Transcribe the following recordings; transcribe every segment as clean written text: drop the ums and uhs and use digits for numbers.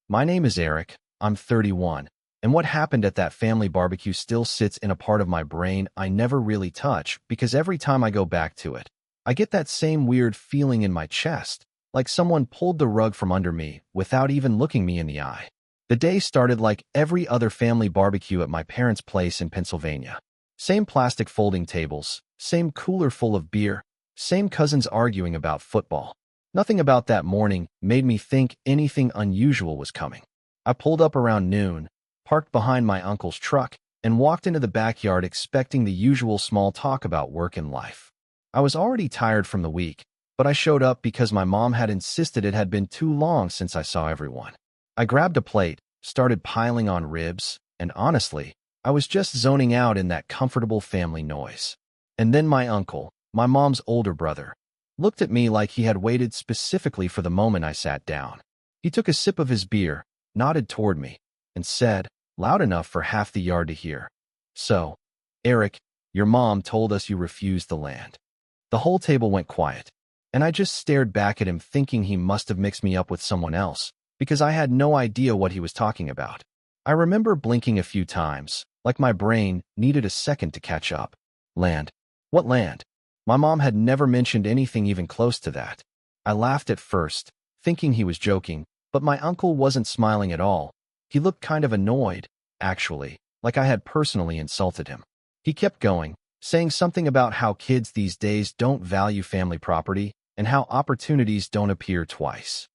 My name is Eric, I'm 31, and what happened at that family barbecue still sits in a part of my brain I never really touch because every time I go back to it, I get that same weird feeling in my chest, like someone pulled the rug from under me without even looking me in the eye. The day started like every other family barbecue at my parents' place in Pennsylvania. Same plastic folding tables, same cooler full of beer, same cousins arguing about football. Nothing about that morning made me think anything unusual was coming. I pulled up around noon, parked behind my uncle's truck, and walked into the backyard expecting the usual small talk about work and life. I was already tired from the week, but I showed up because my mom had insisted it had been too long since I saw everyone. I grabbed a plate, started piling on ribs, and honestly, I was just zoning out in that comfortable family noise. And then my uncle, my mom's older brother, looked at me like he had waited specifically for the moment I sat down. He took a sip of his beer, nodded toward me, and said, loud enough for half the yard to hear, "So, Eric, your mom told us you refused the land." The whole table went quiet, and I just stared back at him thinking he must have mixed me up with someone else, because I had no idea what he was talking about. I remember blinking a few times, like my brain needed a second to catch up. Land? What land? My mom had never mentioned anything even close to that. I laughed at first, thinking he was joking, but my uncle wasn't smiling at all. He looked kind of annoyed, actually, like I had personally insulted him. He kept going, saying something about how kids these days don't value family property and how opportunities don't appear twice.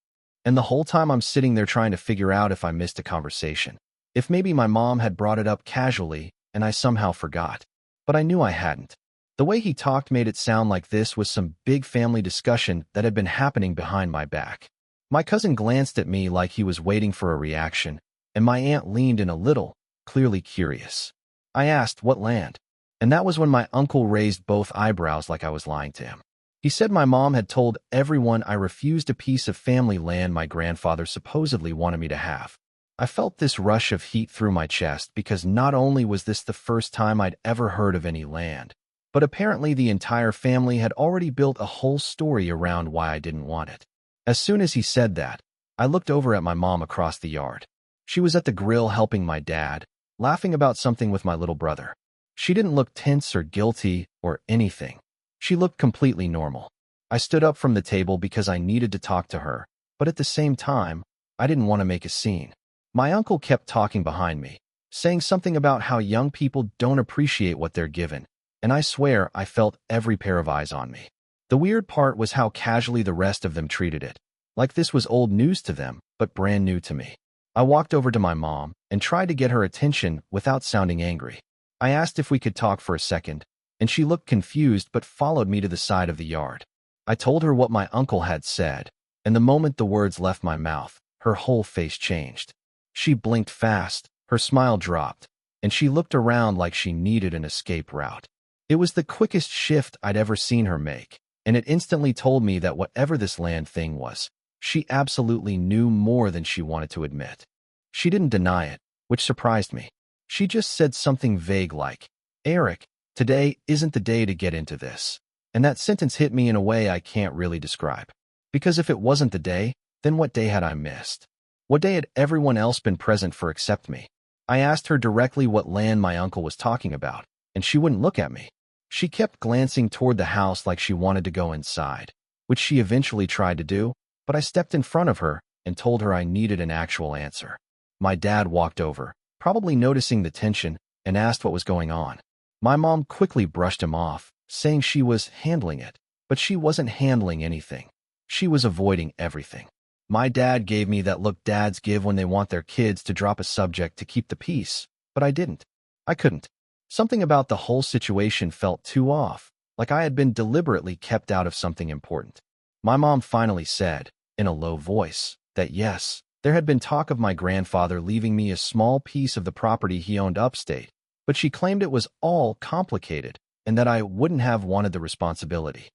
And the whole time I'm sitting there trying to figure out if I missed a conversation, if maybe my mom had brought it up casually and I somehow forgot. But I knew I hadn't. The way he talked made it sound like this was some big family discussion that had been happening behind my back. My cousin glanced at me like he was waiting for a reaction, and my aunt leaned in a little, clearly curious. I asked, "What land?" And that was when my uncle raised both eyebrows like I was lying to him. He said my mom had told everyone I refused a piece of family land my grandfather supposedly wanted me to have. I felt this rush of heat through my chest because not only was this the first time I'd ever heard of any land, but apparently the entire family had already built a whole story around why I didn't want it. As soon as he said that, I looked over at my mom across the yard. She was at the grill helping my dad, laughing about something with my little brother. She didn't look tense or guilty or anything. She looked completely normal. I stood up from the table because I needed to talk to her, but at the same time, I didn't want to make a scene. My uncle kept talking behind me, saying something about how young people don't appreciate what they're given, and I swear I felt every pair of eyes on me. The weird part was how casually the rest of them treated it, like this was old news to them, but brand new to me. I walked over to my mom and tried to get her attention without sounding angry. I asked if we could talk for a second, and she looked confused but followed me to the side of the yard. I told her what my uncle had said, and the moment the words left my mouth, her whole face changed. She blinked fast, her smile dropped, and she looked around like she needed an escape route. It was the quickest shift I'd ever seen her make, and it instantly told me that whatever this land thing was, she absolutely knew more than she wanted to admit. She didn't deny it, which surprised me. She just said something vague like, "Eric, today isn't the day to get into this." And that sentence hit me in a way I can't really describe. Because if it wasn't the day, then what day had I missed? What day had everyone else been present for except me? I asked her directly what land my uncle was talking about, and she wouldn't look at me. She kept glancing toward the house like she wanted to go inside, which she eventually tried to do, but I stepped in front of her and told her I needed an actual answer. My dad walked over, probably noticing the tension, and asked what was going on. My mom quickly brushed him off, saying she was handling it, but she wasn't handling anything. She was avoiding everything. My dad gave me that look dads give when they want their kids to drop a subject to keep the peace, but I didn't. I couldn't. Something about the whole situation felt too off, like I had been deliberately kept out of something important. My mom finally said, in a low voice, that yes, there had been talk of my grandfather leaving me a small piece of the property he owned upstate, but she claimed it was all complicated and that I wouldn't have wanted the responsibility.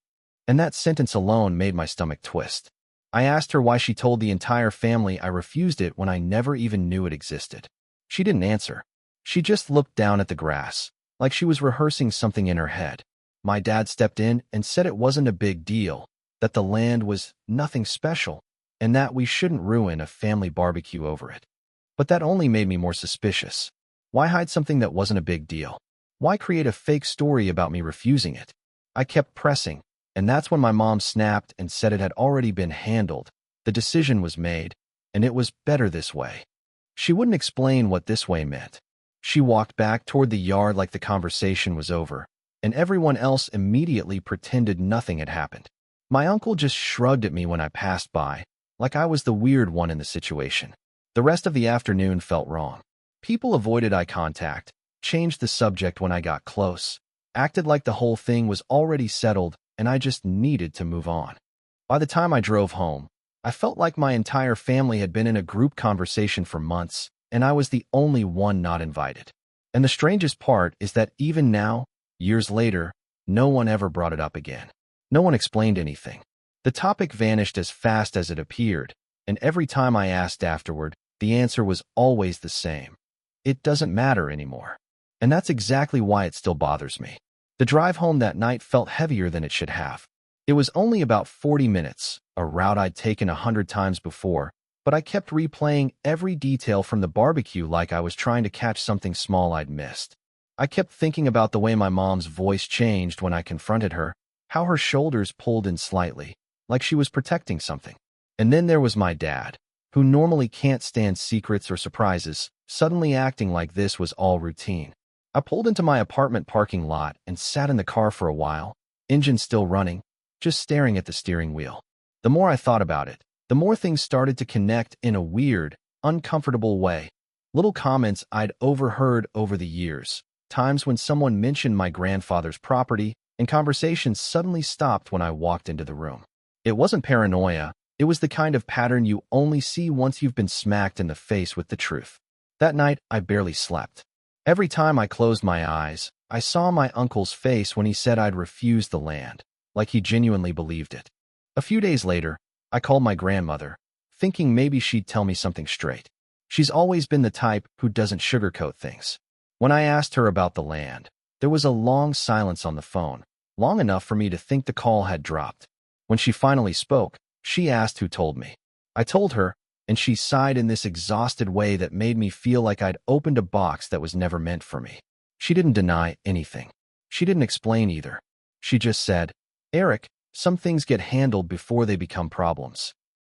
And that sentence alone made my stomach twist. I asked her why she told the entire family I refused it when I never even knew it existed. She didn't answer. She just looked down at the grass, like she was rehearsing something in her head. My dad stepped in and said it wasn't a big deal, that the land was nothing special, and that we shouldn't ruin a family barbecue over it. But that only made me more suspicious. Why hide something that wasn't a big deal? Why create a fake story about me refusing it? I kept pressing, and that's when my mom snapped and said it had already been handled. The decision was made, and it was better this way. She wouldn't explain what this way meant. She walked back toward the yard like the conversation was over, and everyone else immediately pretended nothing had happened. My uncle just shrugged at me when I passed by, like I was the weird one in the situation. The rest of the afternoon felt wrong. People avoided eye contact, changed the subject when I got close, acted like the whole thing was already settled and I just needed to move on. By the time I drove home, I felt like my entire family had been in a group conversation for months, and I was the only one not invited. And the strangest part is that even now, years later, no one ever brought it up again. No one explained anything. The topic vanished as fast as it appeared, and every time I asked afterward, the answer was always the same. It doesn't matter anymore. And that's exactly why it still bothers me. The drive home that night felt heavier than it should have. It was only about 40 minutes, a route I'd taken 100 times before, but I kept replaying every detail from the barbecue like I was trying to catch something small I'd missed. I kept thinking about the way my mom's voice changed when I confronted her, how her shoulders pulled in slightly, like she was protecting something. And then there was my dad, who normally can't stand secrets or surprises, suddenly acting like this was all routine. I pulled into my apartment parking lot and sat in the car for a while, engine still running, just staring at the steering wheel. The more I thought about it, the more things started to connect in a weird, uncomfortable way. Little comments I'd overheard over the years, times when someone mentioned my grandfather's property, and conversations suddenly stopped when I walked into the room. It wasn't paranoia, it was the kind of pattern you only see once you've been smacked in the face with the truth. That night, I barely slept. Every time I closed my eyes, I saw my uncle's face when he said I'd refused the land, like he genuinely believed it. A few days later, I called my grandmother, thinking maybe she'd tell me something straight. She's always been the type who doesn't sugarcoat things. When I asked her about the land, there was a long silence on the phone, long enough for me to think the call had dropped. When she finally spoke, she asked who told me. I told her, and she sighed in this exhausted way that made me feel like I'd opened a box that was never meant for me. She didn't deny anything. She didn't explain either. She just said, "Eric, some things get handled before they become problems."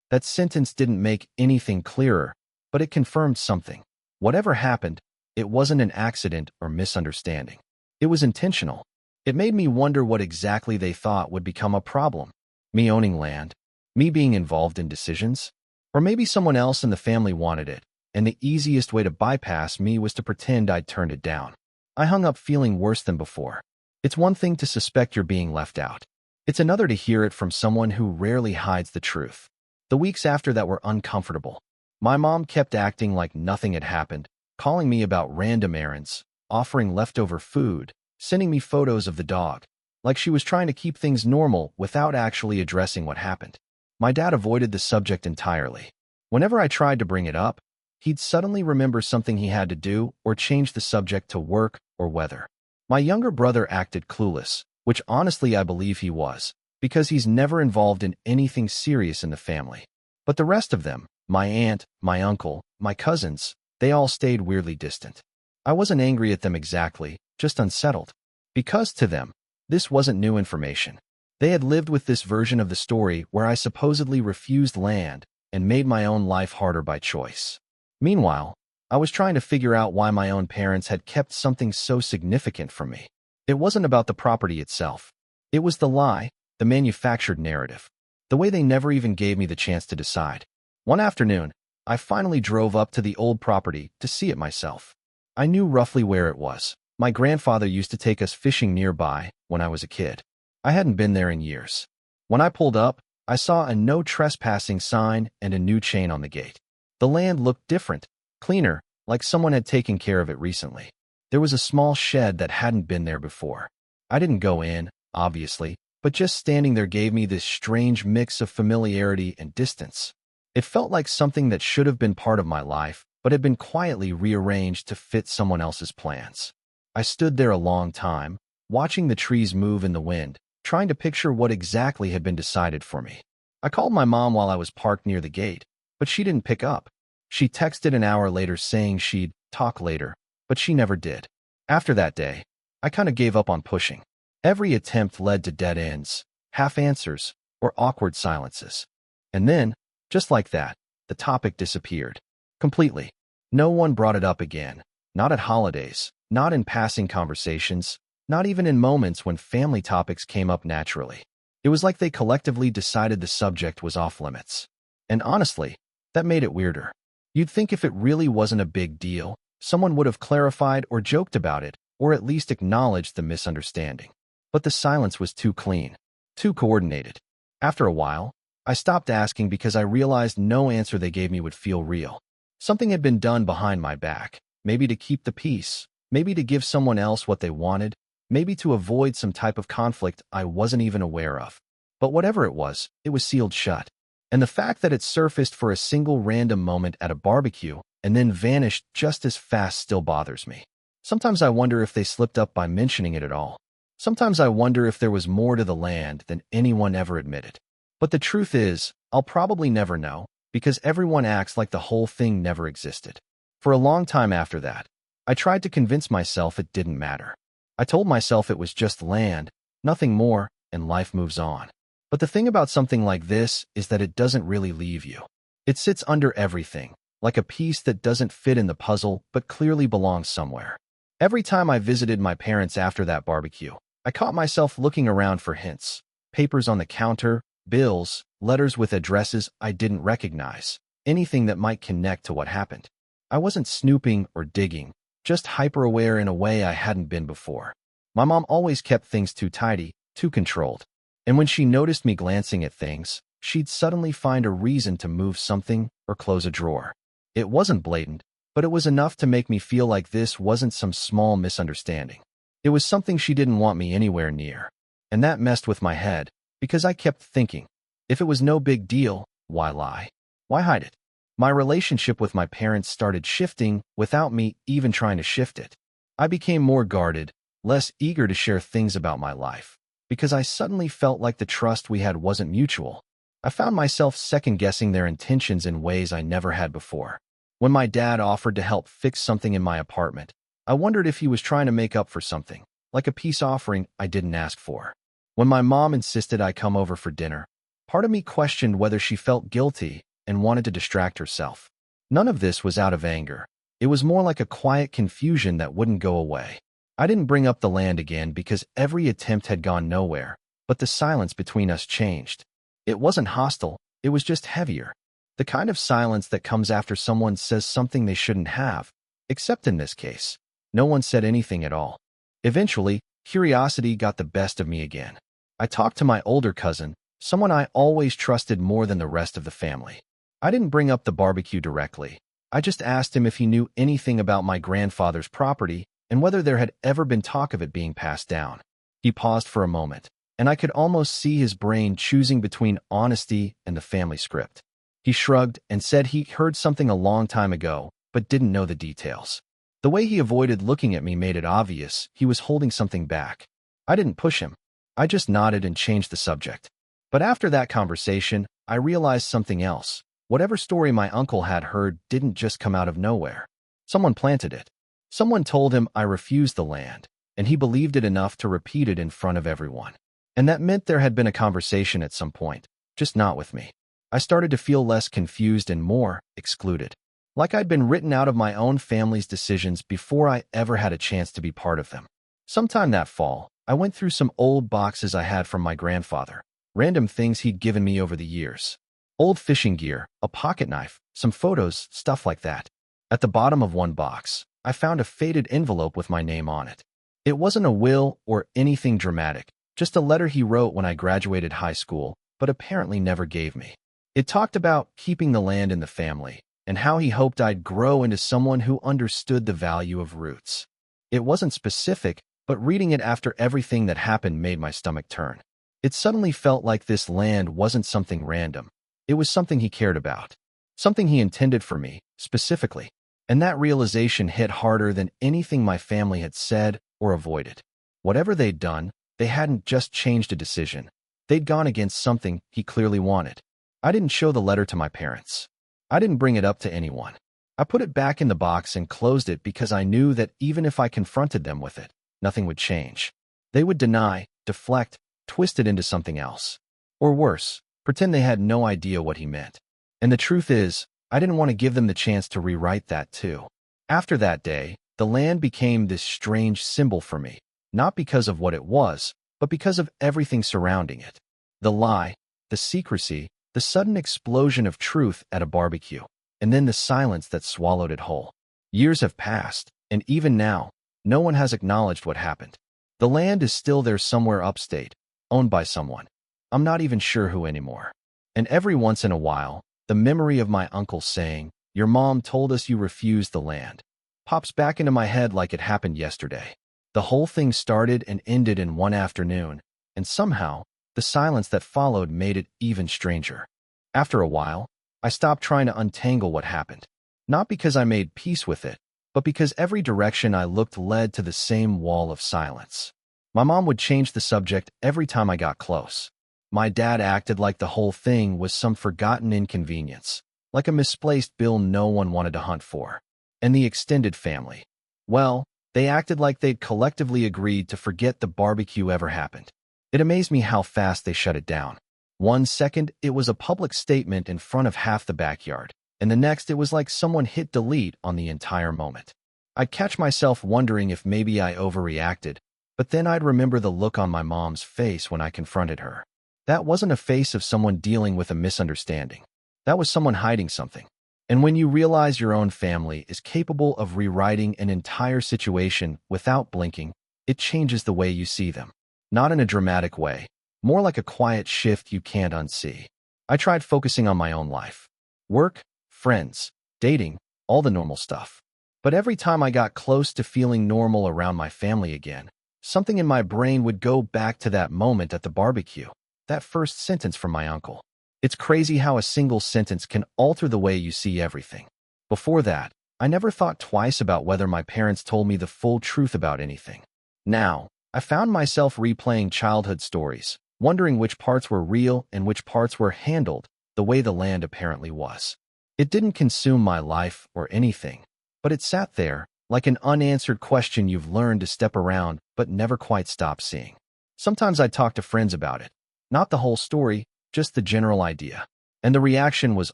That sentence didn't make anything clearer, but it confirmed something. Whatever happened, it wasn't an accident or misunderstanding. It was intentional. It made me wonder what exactly they thought would become a problem. Me owning land, me being involved in decisions, or maybe someone else in the family wanted it, and the easiest way to bypass me was to pretend I'd turned it down. I hung up feeling worse than before. It's one thing to suspect you're being left out. It's another to hear it from someone who rarely hides the truth. The weeks after that were uncomfortable. My mom kept acting like nothing had happened, calling me about random errands, offering leftover food, sending me photos of the dog, like she was trying to keep things normal without actually addressing what happened. My dad avoided the subject entirely. Whenever I tried to bring it up, he'd suddenly remember something he had to do or change the subject to work or weather. My younger brother acted clueless, which honestly I believe he was, because he's never involved in anything serious in the family. But the rest of them, my aunt, my uncle, my cousins, they all stayed weirdly distant. I wasn't angry at them exactly, just unsettled. Because to them, this wasn't new information. They had lived with this version of the story where I supposedly refused land and made my own life harder by choice. Meanwhile, I was trying to figure out why my own parents had kept something so significant from me. It wasn't about the property itself. It was the lie, the manufactured narrative, the way they never even gave me the chance to decide. One afternoon, I finally drove up to the old property to see it myself. I knew roughly where it was. My grandfather used to take us fishing nearby when I was a kid. I hadn't been there in years. When I pulled up, I saw a no trespassing sign and a new chain on the gate. The land looked different, cleaner, like someone had taken care of it recently. There was a small shed that hadn't been there before. I didn't go in, obviously, but just standing there gave me this strange mix of familiarity and distance. It felt like something that should have been part of my life, but had been quietly rearranged to fit someone else's plans. I stood there a long time, watching the trees move in the wind, trying to picture what exactly had been decided for me. I called my mom while I was parked near the gate, but she didn't pick up. She texted an hour later saying she'd talk later, but she never did. After that day, I kind of gave up on pushing. Every attempt led to dead ends, half answers, or awkward silences. And then, just like that, the topic disappeared. Completely. No one brought it up again. Not at holidays, not in passing conversations, not even in moments when family topics came up naturally. It was like they collectively decided the subject was off limits. And honestly, that made it weirder. You'd think if it really wasn't a big deal, someone would have clarified or joked about it, or at least acknowledged the misunderstanding. But the silence was too clean, too coordinated. After a while, I stopped asking because I realized no answer they gave me would feel real. Something had been done behind my back, maybe to keep the peace, maybe to give someone else what they wanted, maybe to avoid some type of conflict I wasn't even aware of. But whatever it was sealed shut. And the fact that it surfaced for a single random moment at a barbecue and then vanished just as fast still bothers me. Sometimes I wonder if they slipped up by mentioning it at all. Sometimes I wonder if there was more to the land than anyone ever admitted. But the truth is, I'll probably never know, because everyone acts like the whole thing never existed. For a long time after that, I tried to convince myself it didn't matter. I told myself it was just land, nothing more, and life moves on. But the thing about something like this is that it doesn't really leave you. It sits under everything, like a piece that doesn't fit in the puzzle but clearly belongs somewhere. Every time I visited my parents after that barbecue, I caught myself looking around for hints, papers on the counter, bills, letters with addresses I didn't recognize, anything that might connect to what happened. I wasn't snooping or digging, just hyper-aware in a way I hadn't been before. My mom always kept things too tidy, too controlled. And when she noticed me glancing at things, she'd suddenly find a reason to move something or close a drawer. It wasn't blatant, but it was enough to make me feel like this wasn't some small misunderstanding. It was something she didn't want me anywhere near. And that messed with my head, because I kept thinking, if it was no big deal, why lie? Why hide it? My relationship with my parents started shifting without me even trying to shift it. I became more guarded, less eager to share things about my life, because I suddenly felt like the trust we had wasn't mutual. I found myself second-guessing their intentions in ways I never had before. When my dad offered to help fix something in my apartment, I wondered if he was trying to make up for something, like a peace offering I didn't ask for. When my mom insisted I come over for dinner, part of me questioned whether she felt guilty and wanted to distract herself. None of this was out of anger. It was more like a quiet confusion that wouldn't go away. I didn't bring up the land again because every attempt had gone nowhere, but the silence between us changed. It wasn't hostile, it was just heavier. The kind of silence that comes after someone says something they shouldn't have, except in this case. No one said anything at all. Eventually, curiosity got the best of me again. I talked to my older cousin, someone I always trusted more than the rest of the family. I didn't bring up the barbecue directly. I just asked him if he knew anything about my grandfather's property and whether there had ever been talk of it being passed down. He paused for a moment, and I could almost see his brain choosing between honesty and the family script. He shrugged and said he heard something a long time ago, but didn't know the details. The way he avoided looking at me made it obvious he was holding something back. I didn't push him. I just nodded and changed the subject. But after that conversation, I realized something else. Whatever story my uncle had heard didn't just come out of nowhere. Someone planted it. Someone told him I refused the land, and he believed it enough to repeat it in front of everyone. And that meant there had been a conversation at some point, just not with me. I started to feel less confused and more excluded. Like I'd been written out of my own family's decisions before I ever had a chance to be part of them. Sometime that fall, I went through some old boxes I had from my grandfather, random things he'd given me over the years. Old fishing gear, a pocket knife, some photos, stuff like that. At the bottom of one box, I found a faded envelope with my name on it. It wasn't a will or anything dramatic, just a letter he wrote when I graduated high school, but apparently never gave me. It talked about keeping the land in the family, and how he hoped I'd grow into someone who understood the value of roots. It wasn't specific, but reading it after everything that happened made my stomach turn. It suddenly felt like this land wasn't something random. It was something he cared about. Something he intended for me, specifically. And that realization hit harder than anything my family had said or avoided. Whatever they'd done, they hadn't just changed a decision. They'd gone against something he clearly wanted. I didn't show the letter to my parents. I didn't bring it up to anyone. I put it back in the box and closed it because I knew that even if I confronted them with it, nothing would change. They would deny, deflect, twist it into something else. Or worse, pretend they had no idea what he meant. And the truth is, I didn't want to give them the chance to rewrite that too. After that day, the land became this strange symbol for me, not because of what it was, but because of everything surrounding it. The lie, the secrecy, the sudden explosion of truth at a barbecue, and then the silence that swallowed it whole. Years have passed, and even now, no one has acknowledged what happened. The land is still there somewhere upstate, owned by someone. I'm not even sure who anymore. And every once in a while, the memory of my uncle saying, "Your mom told us you refused the land," pops back into my head like it happened yesterday. The whole thing started and ended in one afternoon, and somehow, the silence that followed made it even stranger. After a while, I stopped trying to untangle what happened. Not because I made peace with it, but because every direction I looked led to the same wall of silence. My mom would change the subject every time I got close. My dad acted like the whole thing was some forgotten inconvenience, like a misplaced bill no one wanted to hunt for. And the extended family, well, they acted like they'd collectively agreed to forget the barbecue ever happened. It amazed me how fast they shut it down. 1 second, it was a public statement in front of half the backyard, and the next it was like someone hit delete on the entire moment. I'd catch myself wondering if maybe I overreacted, but then I'd remember the look on my mom's face when I confronted her. That wasn't a face of someone dealing with a misunderstanding. That was someone hiding something. And when you realize your own family is capable of rewriting an entire situation without blinking, it changes the way you see them. Not in a dramatic way, more like a quiet shift you can't unsee. I tried focusing on my own life. Work, friends, dating, all the normal stuff. But every time I got close to feeling normal around my family again, something in my brain would go back to that moment at the barbecue, that first sentence from my uncle. It's crazy how a single sentence can alter the way you see everything. Before that, I never thought twice about whether my parents told me the full truth about anything. Now, I found myself replaying childhood stories, wondering which parts were real and which parts were handled the way the land apparently was. It didn't consume my life or anything, but it sat there, like an unanswered question you've learned to step around but never quite stop seeing. Sometimes I'd talk to friends about it. Not the whole story, just the general idea. And the reaction was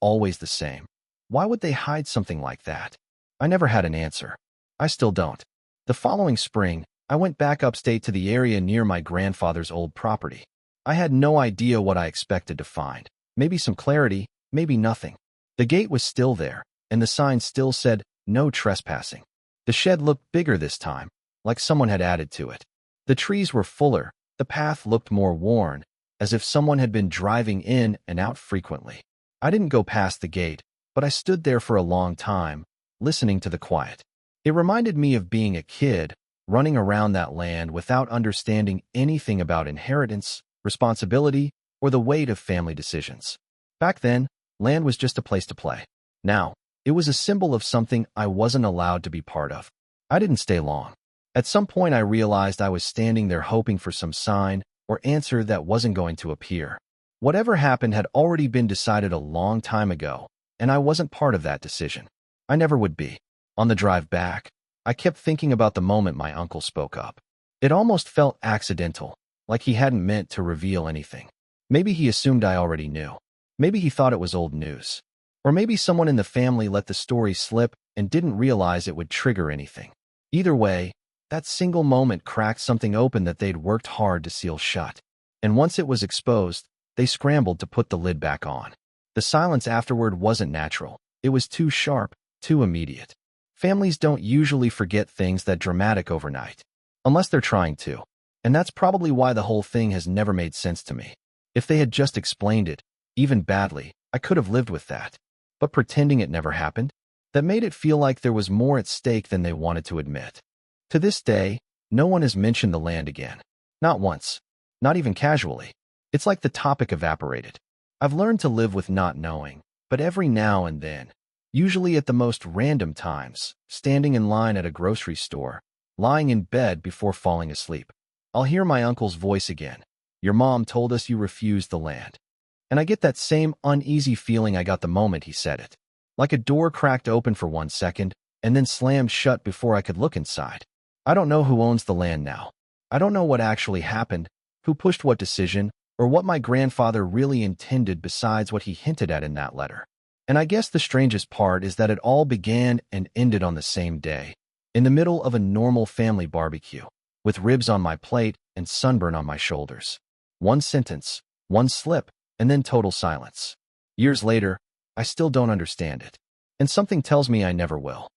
always the same. Why would they hide something like that? I never had an answer. I still don't. The following spring, I went back upstate to the area near my grandfather's old property. I had no idea what I expected to find. Maybe some clarity, maybe nothing. The gate was still there, and the sign still said, "No trespassing." The shed looked bigger this time, like someone had added to it. The trees were fuller, the path looked more worn, as if someone had been driving in and out frequently. I didn't go past the gate, but I stood there for a long time, listening to the quiet. It reminded me of being a kid, running around that land without understanding anything about inheritance, responsibility, or the weight of family decisions. Back then, land was just a place to play. Now, it was a symbol of something I wasn't allowed to be part of. I didn't stay long. At some point, I realized I was standing there hoping for some sign or answer that wasn't going to appear. Whatever happened had already been decided a long time ago, and I wasn't part of that decision. I never would be. On the drive back, I kept thinking about the moment my uncle spoke up. It almost felt accidental, like he hadn't meant to reveal anything. Maybe he assumed I already knew. Maybe he thought it was old news. Or maybe someone in the family let the story slip and didn't realize it would trigger anything. Either way, that single moment cracked something open that they'd worked hard to seal shut. And once it was exposed, they scrambled to put the lid back on. The silence afterward wasn't natural. It was too sharp, too immediate. Families don't usually forget things that dramatic overnight, unless they're trying to. And that's probably why the whole thing has never made sense to me. If they had just explained it, even badly, I could have lived with that. But pretending it never happened, that made it feel like there was more at stake than they wanted to admit. To this day, no one has mentioned the land again. Not once. Not even casually. It's like the topic evaporated. I've learned to live with not knowing, but every now and then, usually at the most random times, standing in line at a grocery store, lying in bed before falling asleep, I'll hear my uncle's voice again. "Your mom told us you refused the land." And I get that same uneasy feeling I got the moment he said it. Like a door cracked open for 1 second and then slammed shut before I could look inside. I don't know who owns the land now. I don't know what actually happened, who pushed what decision, or what my grandfather really intended besides what he hinted at in that letter. And I guess the strangest part is that it all began and ended on the same day, in the middle of a normal family barbecue, with ribs on my plate and sunburn on my shoulders. One sentence, one slip, and then total silence. Years later, I still don't understand it. And something tells me I never will.